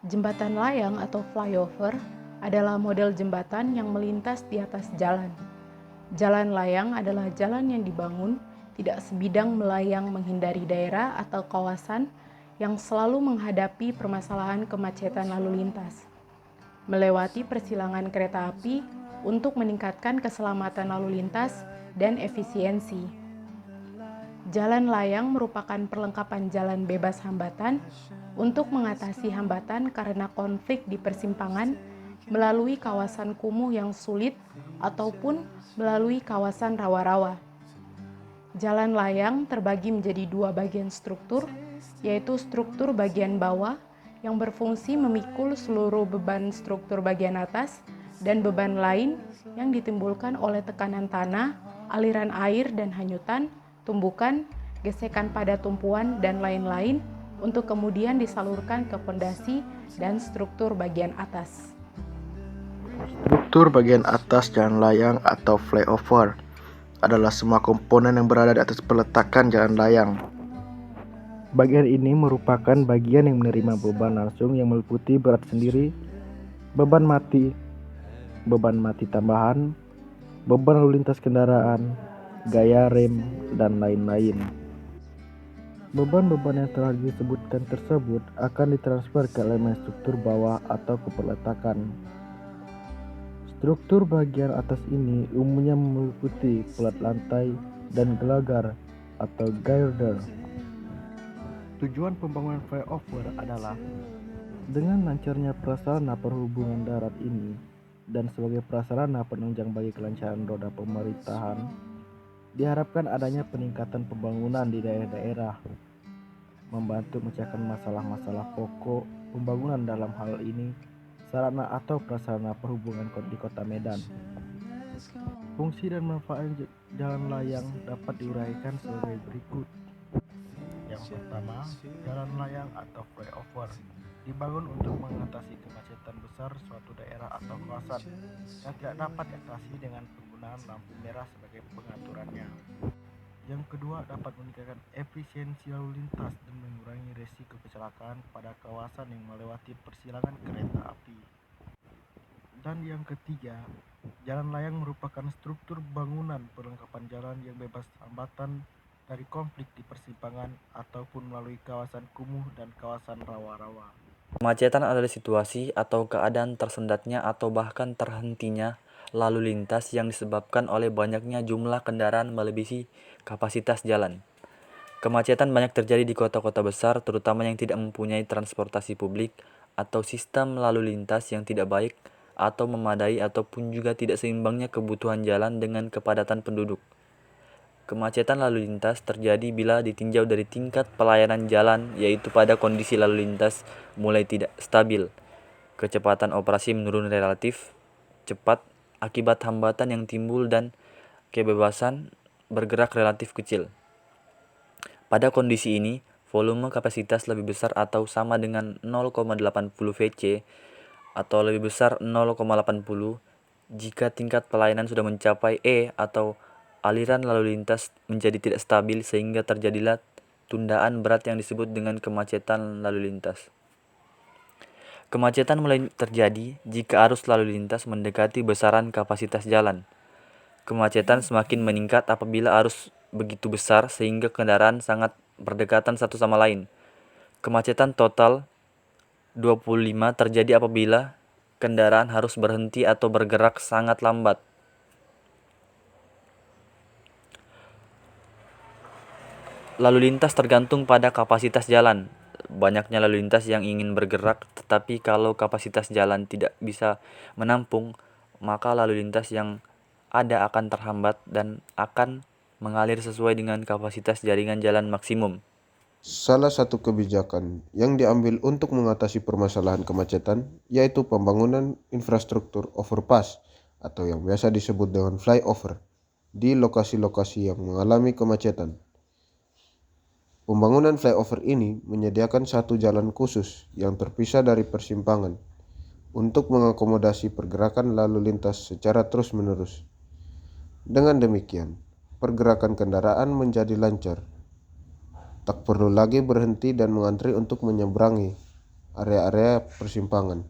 Jembatan layang atau flyover adalah model jembatan yang melintas di atas jalan. Jalan layang adalah jalan yang dibangun tidak sebidang melayang menghindari daerah atau kawasan yang selalu menghadapi permasalahan kemacetan lalu lintas. Melewati persilangan kereta api untuk meningkatkan keselamatan lalu lintas dan efisiensi. Jalan layang merupakan perlengkapan jalan bebas hambatan untuk mengatasi hambatan karena konflik di persimpangan melalui kawasan kumuh yang sulit ataupun melalui kawasan rawa-rawa. Jalan layang terbagi menjadi dua bagian struktur, yaitu struktur bagian bawah yang berfungsi memikul seluruh beban struktur bagian atas dan beban lain yang ditimbulkan oleh tekanan tanah, aliran air dan hanyutan, tumbukan, gesekan pada tumpuan, dan lain-lain untuk kemudian disalurkan ke fondasi dan struktur bagian atas. Struktur bagian atas jalan layang atau flyover adalah semua komponen yang berada di atas peletakan jalan layang. Bagian ini merupakan bagian yang menerima beban langsung yang meliputi berat sendiri, beban mati tambahan, beban lalu lintas kendaraan, gaya rem, dan lain-lain. Beban-beban yang telah disebutkan tersebut akan ditransfer ke elemen struktur bawah atau ke peletakan. Struktur bagian atas ini umumnya meliputi pelat lantai dan gelagar atau girder. Tujuan pembangunan flyover adalah dengan lancarnya prasarana perhubungan darat ini dan sebagai prasarana penunjang bagi kelancaran roda pemerintahan, diharapkan adanya peningkatan pembangunan di daerah-daerah, membantu memecahkan masalah-masalah pokok pembangunan dalam hal ini sarana atau prasarana perhubungan di Kota Medan. Fungsi dan manfaat jalan layang dapat diuraikan sebagai berikut. Yang pertama, jalan layang atau flyover dibangun untuk mengatasi kemacetan besar suatu daerah atau kawasan yang tidak dapat diatasi dengan penggunaan lampu merah sebagai pengaturannya. Yang kedua, dapat meningkatkan efisiensi lalu lintas dan mengurangi risiko kecelakaan pada kawasan yang melewati persilangan kereta api. Dan yang ketiga, jalan layang merupakan struktur bangunan perlengkapan jalan yang bebas hambatan dari konflik di persimpangan ataupun melalui kawasan kumuh dan kawasan rawa-rawa. Kemacetan adalah situasi atau keadaan tersendatnya atau bahkan terhentinya lalu lintas yang disebabkan oleh banyaknya jumlah kendaraan melebihi kapasitas jalan. Kemacetan banyak terjadi di kota-kota besar, terutama yang tidak mempunyai transportasi publik atau sistem lalu lintas yang tidak baik atau memadai, ataupun juga tidak seimbangnya kebutuhan jalan dengan kepadatan penduduk. Kemacetan lalu lintas terjadi bila ditinjau dari tingkat pelayanan jalan, yaitu pada kondisi lalu lintas mulai tidak stabil, kecepatan operasi menurun relatif cepat akibat hambatan yang timbul dan kebebasan bergerak relatif kecil. Pada kondisi ini, volume kapasitas lebih besar atau sama dengan 0,80 Vc atau lebih besar 0,80 jika tingkat pelayanan sudah mencapai E atau aliran lalu lintas menjadi tidak stabil sehingga terjadilah tundaan berat yang disebut dengan kemacetan lalu lintas. Kemacetan mulai terjadi jika arus lalu lintas mendekati besaran kapasitas jalan. Kemacetan semakin meningkat apabila arus begitu besar sehingga kendaraan sangat berdekatan satu sama lain. Kemacetan total 25 terjadi apabila kendaraan harus berhenti atau bergerak sangat lambat. Lalu lintas tergantung pada kapasitas jalan. Banyaknya lalu lintas yang ingin bergerak, tetapi kalau kapasitas jalan tidak bisa menampung, maka lalu lintas yang ada akan terhambat dan akan mengalir sesuai dengan kapasitas jaringan jalan maksimum. Salah satu kebijakan yang diambil untuk mengatasi permasalahan kemacetan yaitu pembangunan infrastruktur overpass atau yang biasa disebut dengan flyover di lokasi-lokasi yang mengalami kemacetan. Pembangunan flyover ini menyediakan satu jalan khusus yang terpisah dari persimpangan untuk mengakomodasi pergerakan lalu lintas secara terus-menerus. Dengan demikian, pergerakan kendaraan menjadi lancar. Tak perlu lagi berhenti dan mengantri untuk menyeberangi area-area persimpangan.